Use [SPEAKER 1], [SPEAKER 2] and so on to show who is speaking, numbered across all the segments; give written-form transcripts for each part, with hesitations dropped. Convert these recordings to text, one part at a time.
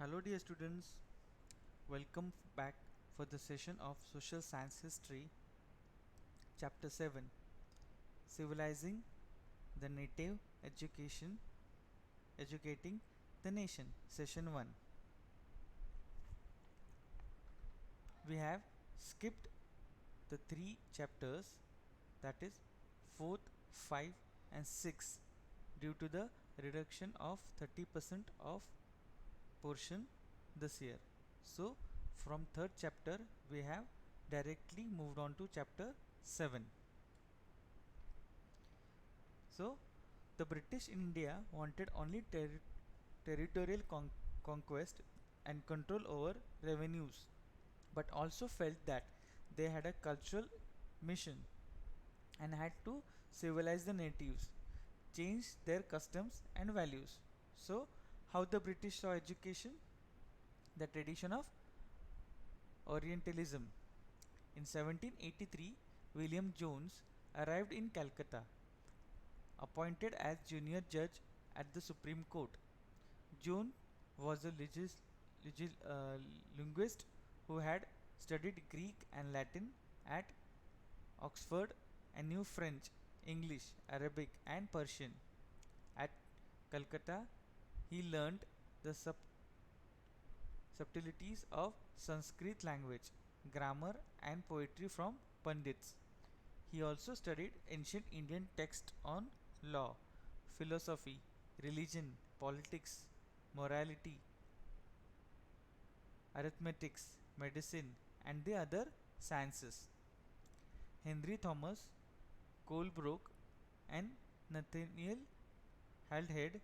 [SPEAKER 1] Hello dear students, welcome back for the session of Social Science History, Chapter 7, Civilizing the Native Educating the Nation, Session 1. We have skipped the 3 chapters, that is 4th, 5 and 6 due to the reduction of 30% of portion this year. So from third chapter we have directly moved on to chapter 7. So the British in India wanted only territorial conquest and control over revenues, but also felt that they had a cultural mission and had to civilize the natives, change their customs and values. So how the British saw education? The tradition of Orientalism. In 1783, William Jones arrived in Calcutta, appointed as junior judge at the Supreme Court. Jones was a linguist who had studied Greek and Latin at Oxford and knew French, English, Arabic, and Persian. At Calcutta, he learned the subtleties of Sanskrit language, grammar, and poetry from Pandits. He also studied ancient Indian texts on law, philosophy, religion, politics, morality, arithmetics, medicine, and the other sciences. Henry Thomas, Colebrooke, and Nathaniel Halhed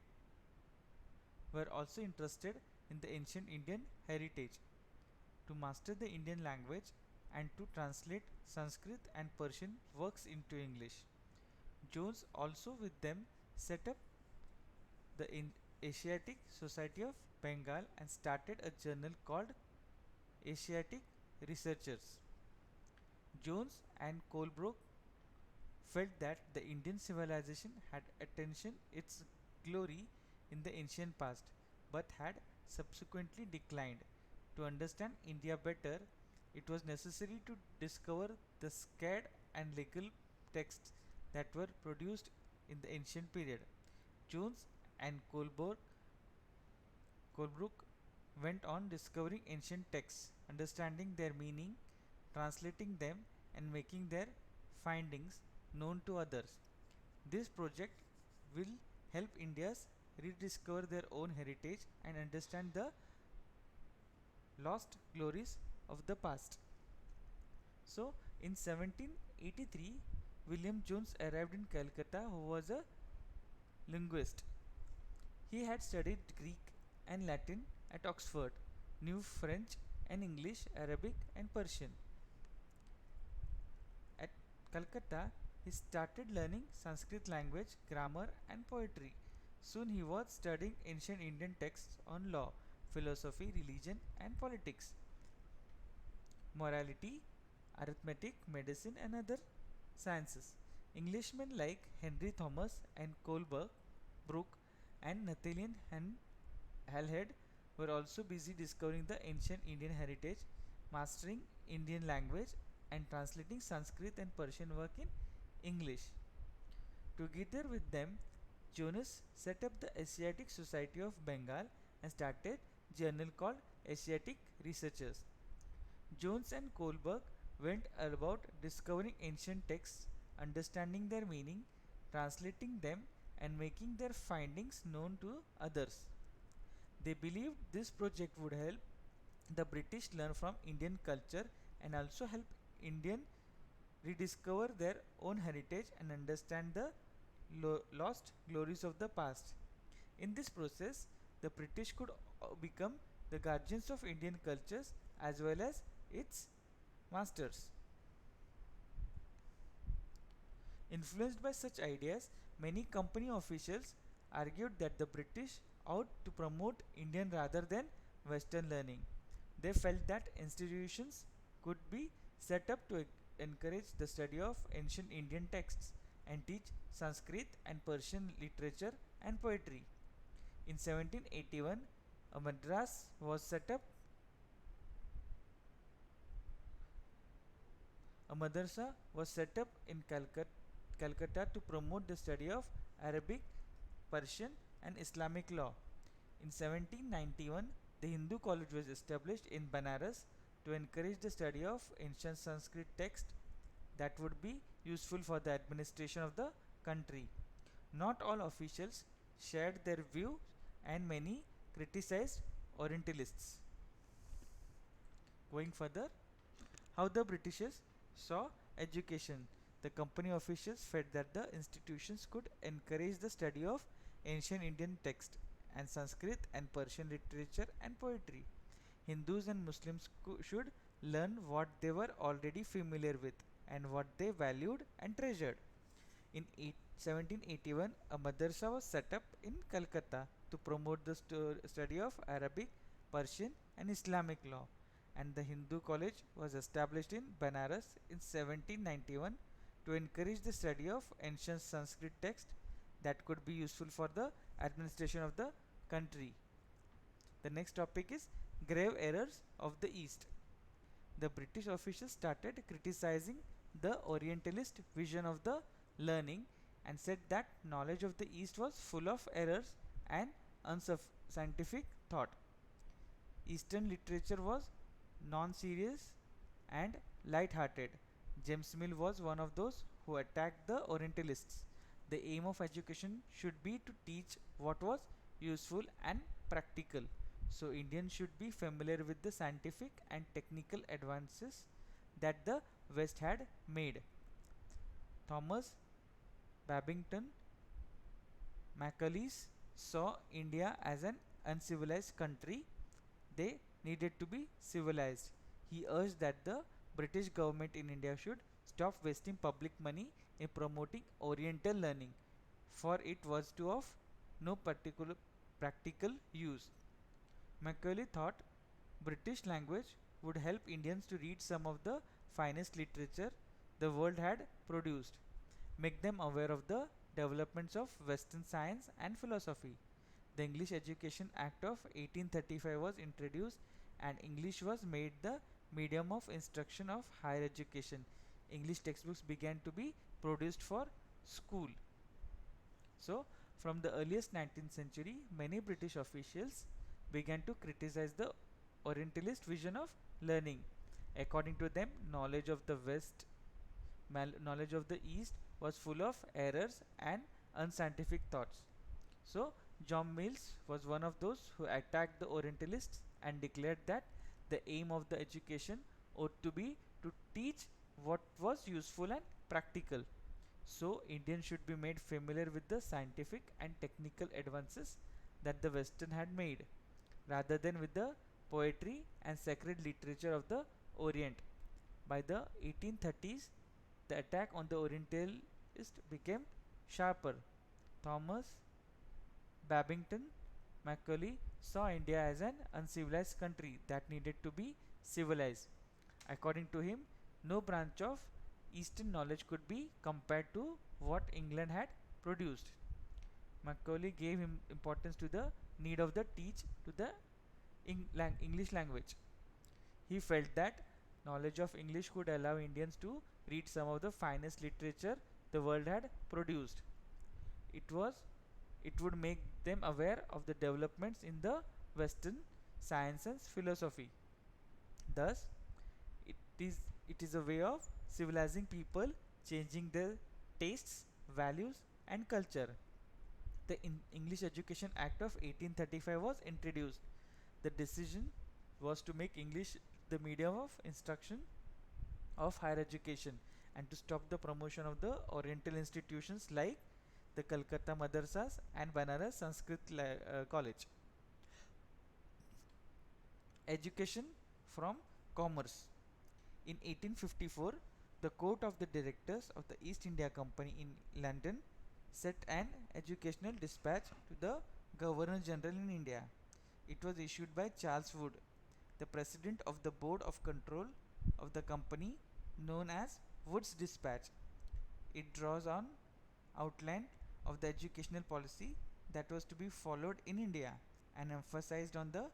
[SPEAKER 1] were also interested in the ancient Indian heritage. To master the Indian language and to translate Sanskrit and Persian works into English. Jones also with them set up the Asiatic Society of Bengal and started a journal called Asiatic Researchers. Jones and Colebrooke felt that the Indian civilization had attained its glory in the ancient past but had subsequently declined. To understand India better, it was necessary to discover the sacred and legal texts that were produced in the ancient period. Jones and Colebrooke went on discovering ancient texts, understanding their meaning, translating them, and making their findings known to others. This project will help Indians rediscover their own heritage and understand the lost glories of the past. So, in 1783, William Jones arrived in Calcutta, who was a linguist. He had studied Greek and Latin at Oxford, knew French and English, Arabic, and Persian. At Calcutta, he started learning Sanskrit language, grammar, and poetry. Soon he was studying ancient Indian texts on law, philosophy, religion, and politics, morality, arithmetic, medicine, and other sciences. Englishmen like Henry Thomas and Colebrooke and Nathaniel Halhed were also busy discovering the ancient Indian heritage, mastering Indian language, and translating Sanskrit and Persian work in English. Together with them, Jonas set up the Asiatic Society of Bengal and started a journal called Asiatic Researchers. Jones and Kohlberg went about discovering ancient texts, understanding their meaning, translating them, and making their findings known to others. They believed this project would help the British learn from Indian culture and also help Indian rediscover their own heritage and understand the lost glories of the past. In this process, the British could become the guardians of Indian cultures as well as its masters. Influenced by such ideas, many company officials argued that the British ought to promote Indian rather than Western learning. They felt that institutions could be set up to encourage the study of ancient Indian texts and teach Sanskrit and Persian literature and poetry. In 1781, A madras was set up A madrasa was set up in Calcutta to promote the study of Arabic, Persian, and Islamic law. In 1791, the Hindu College was established in Banaras to encourage the study of ancient Sanskrit texts that would be useful for the administration of the country. Not all officials shared their view, and many criticized Orientalists. Going further, how the Britishers saw education. The company officials felt that the institutions could encourage the study of ancient Indian text and Sanskrit and Persian literature and poetry. Hindus and Muslims should learn what they were already familiar with and what they valued and treasured. In 1781, a madrasa was set up in Calcutta to promote the study of Arabic, Persian, and Islamic law, and the Hindu College was established in Banaras in 1791 to encourage the study of ancient Sanskrit texts that could be useful for the administration of the country. The next topic is grave errors of the East. The British officials started criticizing the Orientalist vision of the learning and said that knowledge of the East was full of errors and unscientific thought. Eastern literature was non-serious and light-hearted. James Mill was one of those who attacked the Orientalists. The aim of education should be to teach what was useful and practical. So Indians should be familiar with the scientific and technical advances that the West had made. Thomas Babington Macaulay saw India as an uncivilized country. They needed to be civilized. He urged that the British government in India should stop wasting public money in promoting Oriental learning, for it was to of no particular practical use. Macaulay thought British language would help Indians to read some of the finest literature the world had produced, make them aware of the developments of Western science and philosophy. The English Education Act of 1835 was introduced and English was made the medium of instruction of higher education. English textbooks began to be produced for school. So, from the earliest 19th century, many British officials began to criticize the Orientalist vision of learning. According to them, knowledge of the West, knowledge of the East was full of errors and unscientific thoughts. So, John Mills was one of those who attacked the Orientalists and declared that the aim of the education ought to be to teach what was useful and practical. So, Indians should be made familiar with the scientific and technical advances that the Western had made, rather than with the poetry and sacred literature of the Orient. By the 1830s, the attack on the Orientalists became sharper. Thomas Babington Macaulay saw India as an uncivilized country that needed to be civilized. According to him, no branch of Eastern knowledge could be compared to what England had produced. Macaulay gave importance to the need of the teach to the English language. He felt that knowledge of English could allow Indians to read some of the finest literature the world had produced. It was it would make them aware of the developments in the Western science and philosophy. Thus, it is a way of civilizing people, changing their tastes, values, and culture. The English Education Act of 1835 was introduced. The decision was to make English the medium of instruction of higher education and to stop the promotion of the Oriental institutions like the Calcutta Madrasas and Banaras Sanskrit College. Education from commerce. In 1854, the Court of the Directors of the East India Company in London set an educational dispatch to the Governor General in India. It was issued by Charles Wood, the President of the Board of Control of the company, known as Wood's Dispatch. It draws on outline of the educational policy that was to be followed in India and emphasized on the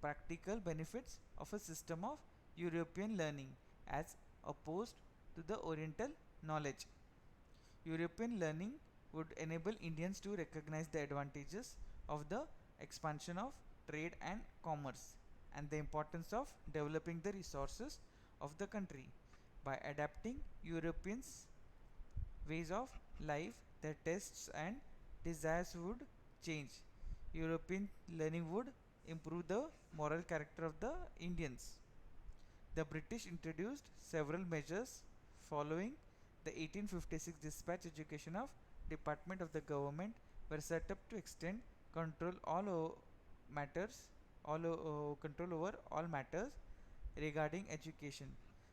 [SPEAKER 1] practical benefits of a system of European learning as opposed to the Oriental knowledge. European learning would enable Indians to recognize the advantages of the expansion of trade and commerce and the importance of developing the resources of the country. By adapting Europeans' ways of life, their tastes and desires would change. European learning would improve the moral character of the Indians. The British introduced several measures following the 1856 dispatch education of Department of the Government were set up to extend control matters control over all matters regarding education.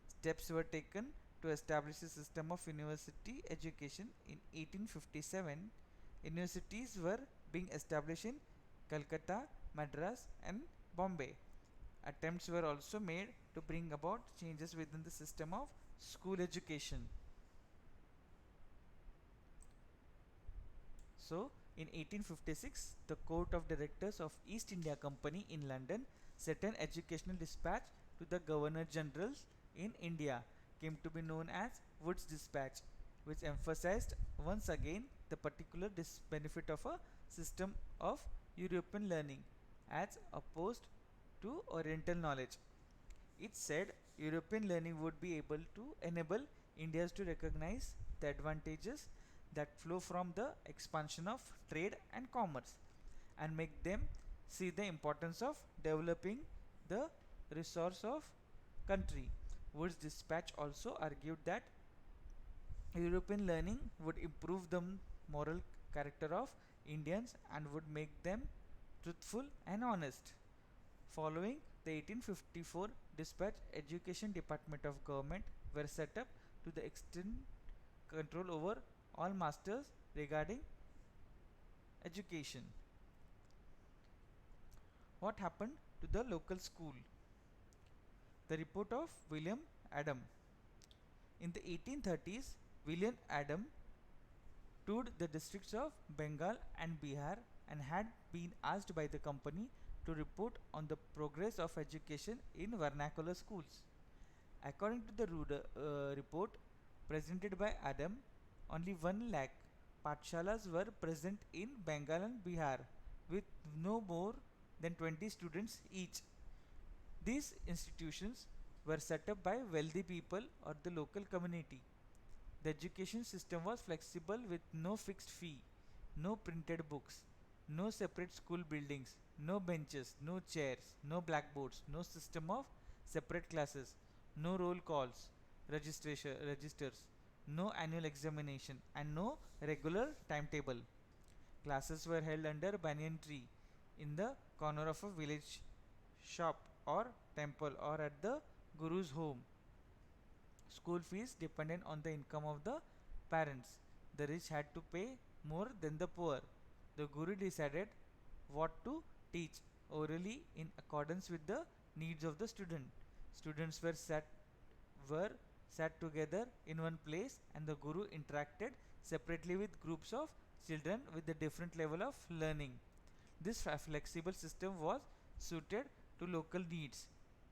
[SPEAKER 1] Steps were taken to establish a system of university education in 1857. Universities were being established in Calcutta, Madras and Bombay. Attempts were also made to bring about changes within the system of school education. So, in 1856, the Court of Directors of East India Company in London sent an educational dispatch to the Governor General in India, came to be known as Wood's Dispatch, which emphasized once again the particular benefit of a system of European learning as opposed to Oriental knowledge. It said European learning would be able to enable Indians to recognize the advantages that flow from the expansion of trade and commerce and make them see the importance of developing the resource of country. Wood's dispatch also argued that European learning would improve the moral character of Indians and would make them truthful and honest. Following the 1854 dispatch, education department of government were set up to the extend control over all masters regarding education. What happened to the local school? The report of William Adam. In the 1830s, William Adam toured the districts of Bengal and Bihar and had been asked by the company to report on the progress of education in vernacular schools. According to the report presented by Adam, only 1 lakh pathshalas were present in Bengal and Bihar with no more than 20 students each. These institutions were set up by wealthy people or the local community. The education system was flexible with no fixed fee, no printed books, no separate school buildings, no benches, no chairs, no blackboards, no system of separate classes, no roll calls, registers, no annual examination, and no regular timetable. Classes were held under banyan tree in the corner of a village shop or temple or at the guru's home. School fees depended on the income of the parents. The rich had to pay more than the poor. The guru decided what to teach orally in accordance with the needs of the student. Students were sat together in one place and the guru interacted separately with groups of children with a different level of learning. This flexible system was suited to local needs.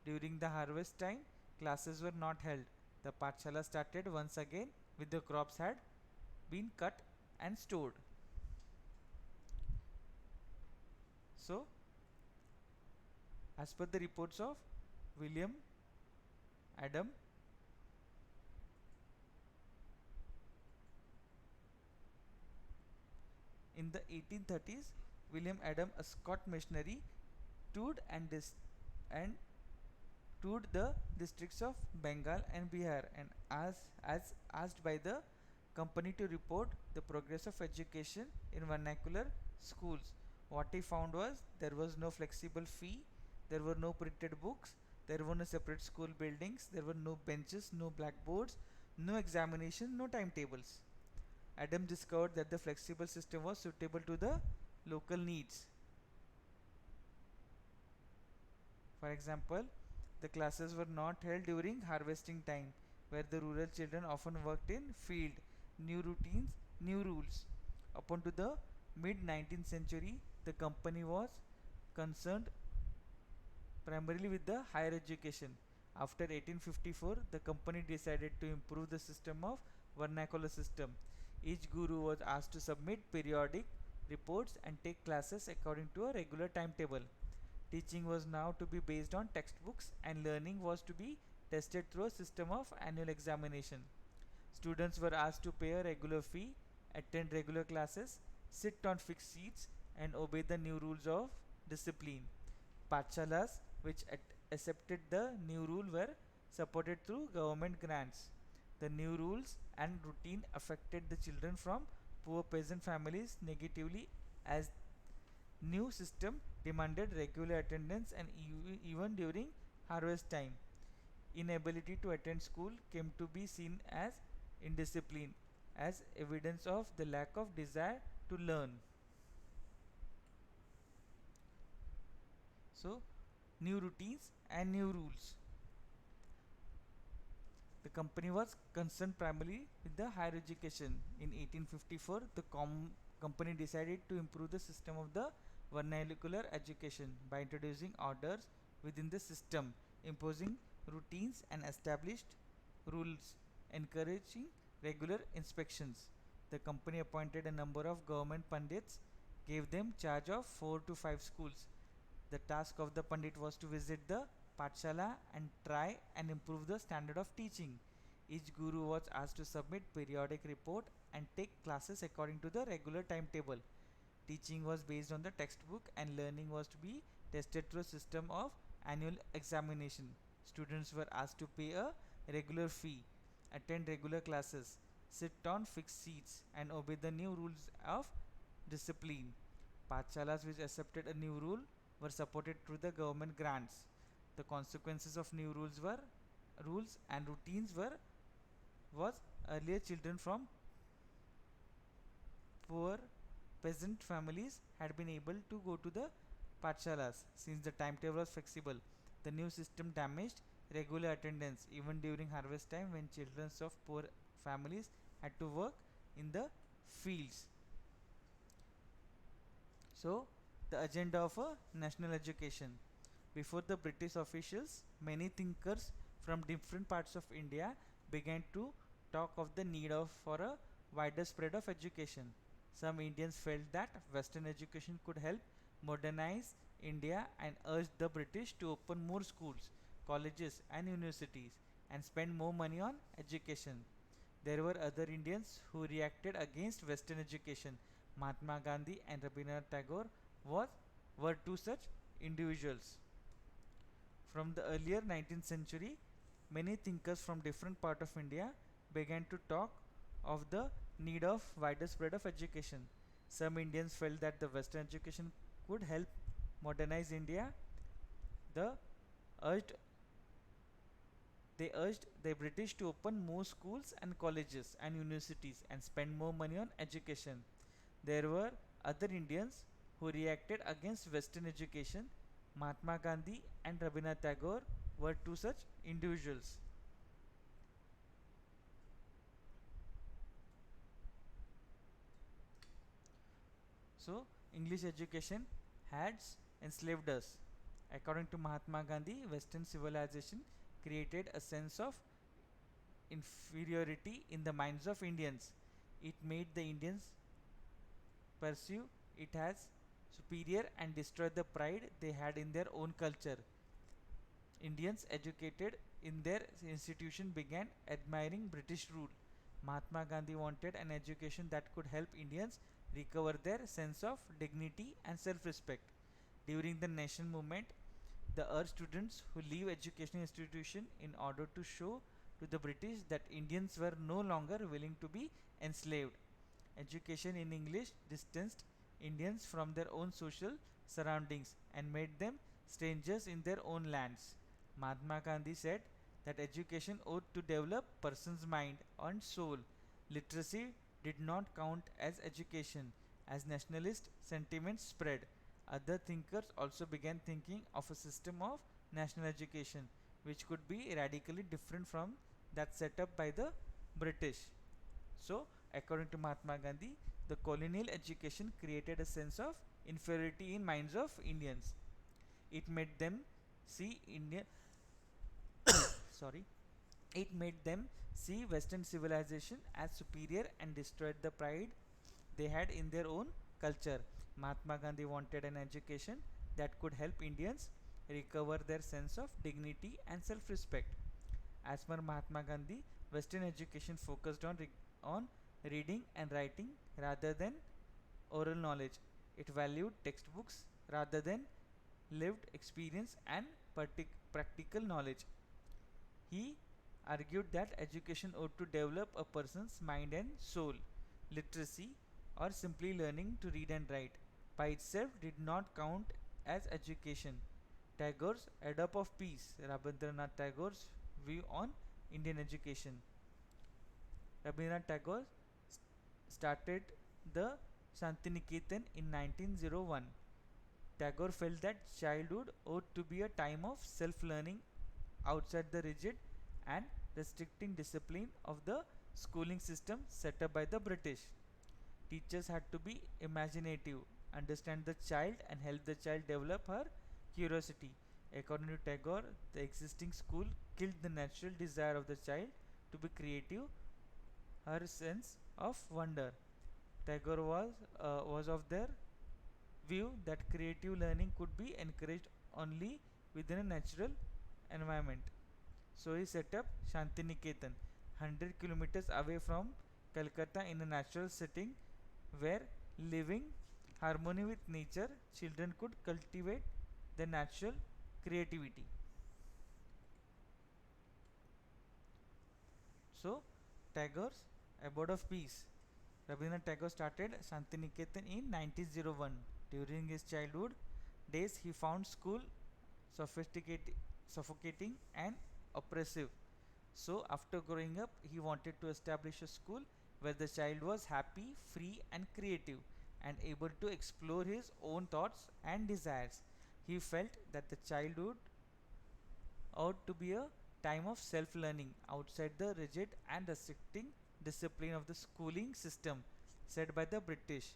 [SPEAKER 1] During the harvest time, classes were not held. The Pathshala started once again with the crops had been cut and stored. So, as per the reports of William Adam, in the 1830s, William Adam, a Scotch missionary, toured toured the districts of Bengal and Bihar and as asked by the company to report the progress of education in vernacular schools. What he found was there was no flexible fee, there were no printed books, there were no separate school buildings, there were no benches, no blackboards, no examination, no timetables. Adam discovered that the flexible system was suitable to the local needs. For example, the classes were not held during harvesting time, where the rural children often worked in field. New routines, new rules. Upon to the mid 19th century, the company was concerned primarily with the higher education. After 1854, the company decided to improve the system of vernacular system. Each guru was asked to submit periodic reports and take classes according to a regular timetable. Teaching was now to be based on textbooks and learning was to be tested through a system of annual examination. Students were asked to pay a regular fee, attend regular classes, sit on fixed seats, and obey the new rules of discipline. Pathshalas, which accepted the new rule, were supported through government grants. The new rules and routine affected the children from poor peasant families negatively, as new system demanded regular attendance and even during harvest time. Inability to attend school came to be seen as indiscipline, as evidence of the lack of desire to learn. So, new routines and new rules. The company was concerned primarily with the higher education. In 1854, the company decided to improve the system of the vernacular education by introducing orders within the system, imposing routines and established rules, encouraging regular inspections. The company appointed a number of government pandits, gave them charge of 4 to 5 schools. The task of the pandit was to visit the Pathshala and try and improve the standard of teaching. Each guru was asked to submit periodic report and take classes according to the regular timetable. Teaching was based on the textbook and learning was to be tested through a system of annual examination. Students were asked to pay a regular fee, attend regular classes, sit on fixed seats, and obey the new rules of discipline. Pathshalas which accepted a new rule were supported through the government grants. The consequences of new rules and routines was earlier children from poor peasant families had been able to go to the pathshalas since the timetable was flexible. The new system damaged regular attendance even during harvest time when children of poor families had to work in the fields. So, the agenda of a national education. Before the British officials, many thinkers from different parts of India began to talk of the need for a wider spread of education. Some Indians felt that Western education could help modernize India and urged the British to open more schools, colleges, and universities and spend more money on education. There were other Indians who reacted against Western education. Mahatma Gandhi and Rabindranath Tagore was, were two such individuals. From the earlier 19th century, many thinkers from different parts of India began to talk of the need of wider spread of education. Some Indians felt that the Western education could help modernize India. The urged they urged the British to open more schools and colleges and universities and spend more money on education. There were other Indians who reacted against Western education. Mahatma Gandhi and Rabindranath Tagore were two such individuals. So, English education has enslaved us. According to Mahatma Gandhi, Western civilization created a sense of inferiority in the minds of Indians. It made the Indians perceive it as superior and destroyed the pride they had in their own culture. Indians educated in their institution began admiring British rule. Mahatma Gandhi wanted an education that could help Indians recover their sense of dignity and self-respect. During the nation movement, the urged students who leave educational institution in order to show to the British that Indians were no longer willing to be enslaved. Education in English distanced Indians from their own social surroundings and made them strangers in their own lands. Mahatma Gandhi said that education ought to develop person's mind and soul. Literacy did not count as education. As nationalist sentiments spread, other thinkers also began thinking of a system of national education which could be radically different from that set up by the British. So, according to Mahatma Gandhi, the colonial education created a sense of inferiority in minds of Indians. It made them see India sorry it made them see Western civilization as superior and destroyed the pride they had in their own culture. Mahatma Gandhi wanted an education that could help Indians recover their sense of dignity and self-respect. As per Mahatma Gandhi, Western education focused on reading and writing rather than oral knowledge. It valued textbooks rather than lived experience and practical knowledge. He argued that education ought to develop a person's mind and soul. Literacy, or simply learning to read and write, by itself did not count as education. Tagore's Edap of Peace, Rabindranath Tagore's view on Indian education. Rabindranath Tagore started the Shantiniketan in 1901. Tagore felt that childhood ought to be a time of self-learning outside the rigid and restricting discipline of the schooling system set up by the British. Teachers had to be imaginative, understand the child and help the child develop her curiosity. According to Tagore, the existing school killed the natural desire of the child to be creative, her sense of wonder. Tagore was of their view that creative learning could be encouraged only within a natural environment. So he set up Shantiniketan, 100 kilometers away from Calcutta, in a natural setting where, living harmony with nature, children could cultivate their natural creativity. So, Tagore's Abode of Peace. Rabindranath Tagore started Shantiniketan in 1901. During his childhood days, he found school suffocating and oppressive. So, after growing up, he wanted to establish a school where the child was happy, free, and creative, and able to explore his own thoughts and desires. He felt that the childhood ought to be a time of self-learning outside the rigid and restricting discipline of the schooling system set by the British.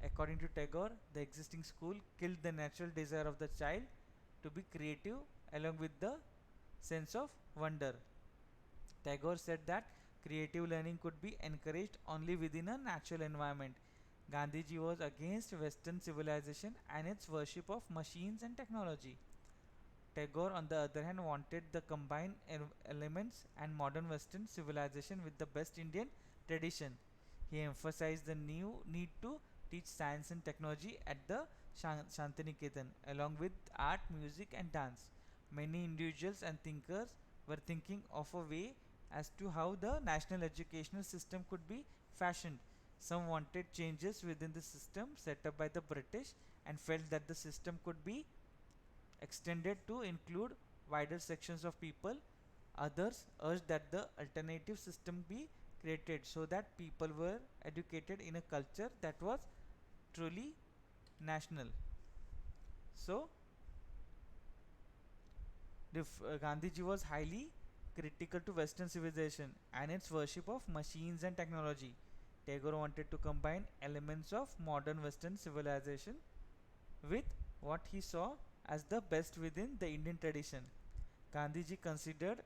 [SPEAKER 1] According to Tagore, the existing school killed the natural desire of the child to be creative along with the sense of wonder. Tagore said that creative learning could be encouraged only within a natural environment. Gandhiji was against Western civilization and its worship of machines and technology. Tagore, on the other hand, wanted the combined elements and modern Western civilization with the best Indian tradition. He emphasized the new need to teach science and technology at the Shantiniketan, along with art, music, and dance. Many individuals and thinkers were thinking of a way as to how the national educational system could be fashioned. Some wanted changes within the system set up by the British and felt that the system could be extended to include wider sections of people. Others urged that the alternative system be created so that people were educated in a culture that was truly national. So, Gandhiji was highly critical to Western civilization and its worship of machines and technology. Tagore wanted to combine elements of modern Western civilization with what he saw as the best within the Indian tradition. Gandhiji considered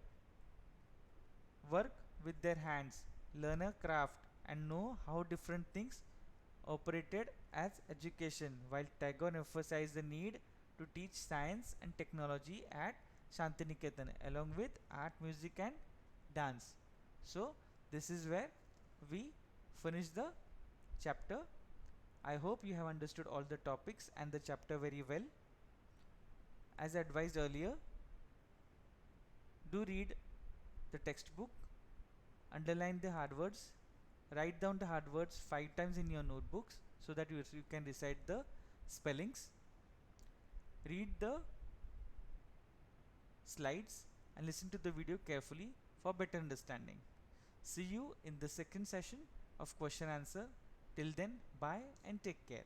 [SPEAKER 1] work with their hands, learn a craft, and know how different things operated as education, while Tagore emphasized the need to teach science and technology at Shantiniketan along with art, music, and dance. So, this is where we finish the chapter. I hope you have understood all the topics and the chapter very well. As advised earlier, do read the textbook, underline the hard words, write down the hard words 5 times in your notebooks so that you can recite the spellings. Read the slides and listen to the video carefully for better understanding. See you in the second session of question answer. Till then, bye and take care.